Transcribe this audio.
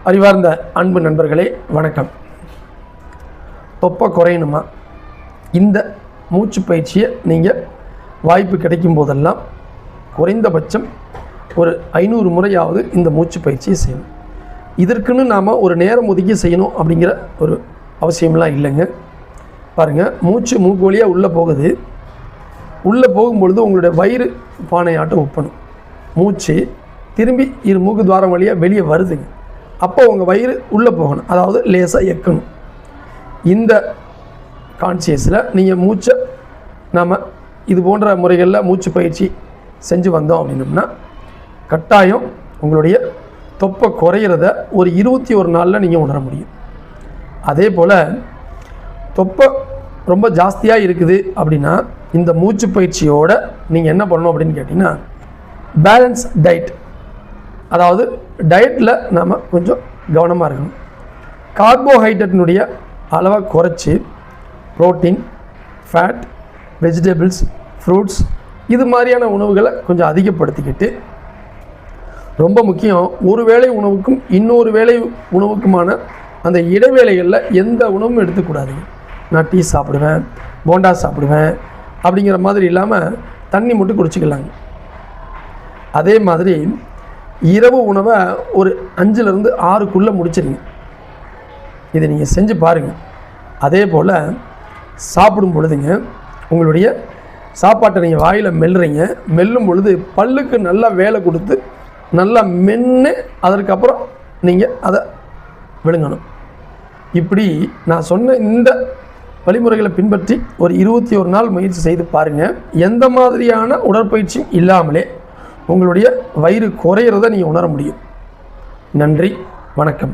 அறிவார்ந்த அன்பு நண்பர்களே வணக்கம். தொப்பை குறையணுமா? இந்த மூச்சு பயிற்சியை நீங்கள் வாய்ப்பு கிடைக்கும் போதெல்லாம் குறைந்தபட்சம் ஒரு 500 முறையாவது இந்த மூச்சு பயிற்சியை செய்யணும். இதற்குன்னு நாம் ஒரு நேரம் ஒதுக்கி செய்யணும் அப்படிங்கிற ஒரு அவசியம்லாம் இல்லைங்க. பாருங்கள், மூச்சு மூக்கு வழியாக உள்ளே போகுது. உள்ளே போகும்பொழுது உங்களுடைய வயிறு பானையாட்டம் ஒப்பணும். மூச்சு திரும்பி இரு மூக்கு துவாரம் வழியாக வெளியே வருதுங்க. அப்போ உங்கள் வயிறு உள்ளே போகணும், அதாவது லேசாக எக்கணும். இந்த கான்சியஸில் நீங்கள் மூச்சை நாம் இது போன்ற முறைகளில் மூச்சு பயிற்சி செஞ்சு வந்தோம் அப்படின்னோம்னா கட்டாயம் உங்களுடைய தொப்பை குறையிறத ஒரு 21 நாளில் நீங்கள் உணர முடியும். அதே போல் தொப்பை ரொம்ப ஜாஸ்தியாக இருக்குது அப்படின்னா இந்த மூச்சு பயிற்சியோடு நீங்கள் என்ன பண்ணணும் அப்படின்னு கேட்டிங்கன்னா, பேலன்ஸ் டயட், அதாவது டயட்டில் நாம் கொஞ்சம் கவனமாக இருக்கணும். கார்போஹைட்ரேட்டினுடைய அளவை குறைச்சி புரோட்டீன், ஃபேட், வெஜிடபிள்ஸ், ஃப்ரூட்ஸ் இது மாதிரியான உணவுகளை கொஞ்சம் அதிகப்படுத்திக்கிட்டு, ரொம்ப முக்கியம், ஒரு வேளை உணவுக்கும் இன்னொரு வேளை உணவுக்குமான அந்த இடைவேளைகளில் எந்த உணவும் எடுத்துக்கூடாதுங்க. நான் டீ சாப்பிடுவேன், போண்டா சாப்பிடுவேன் அப்படிங்கிற மாதிரி இல்லாமல் தண்ணி மட்டும் குடிச்சிக்கலாங்க. அதே மாதிரி இரவு உணவை ஒரு 5லேருந்து 6க்குள்ளே முடிச்சிருங்க. இதை நீங்கள் செஞ்சு பாருங்கள். அதே போல் சாப்பிடும் பொழுதுங்க, உங்களுடைய சாப்பாட்டை நீங்கள் வாயில் மெல்லுறீங்க. மெல்லும் பொழுது பல்லுக்கு நல்லா வேலை கொடுத்து நல்லா மென்று அதற்கப்புறம் நீங்கள் அதை விழுங்கணும். இப்படி நான் சொன்ன இந்த வழிமுறைகளை பின்பற்றி ஒரு 21 நாள் முயற்சி செய்து பாருங்கள். எந்த மாதிரியான உடற்பயிற்சியும் இல்லாமலே உங்களுடைய வயிறு குறையிறத நீங்கள் உணர முடியும். நன்றி, வணக்கம்.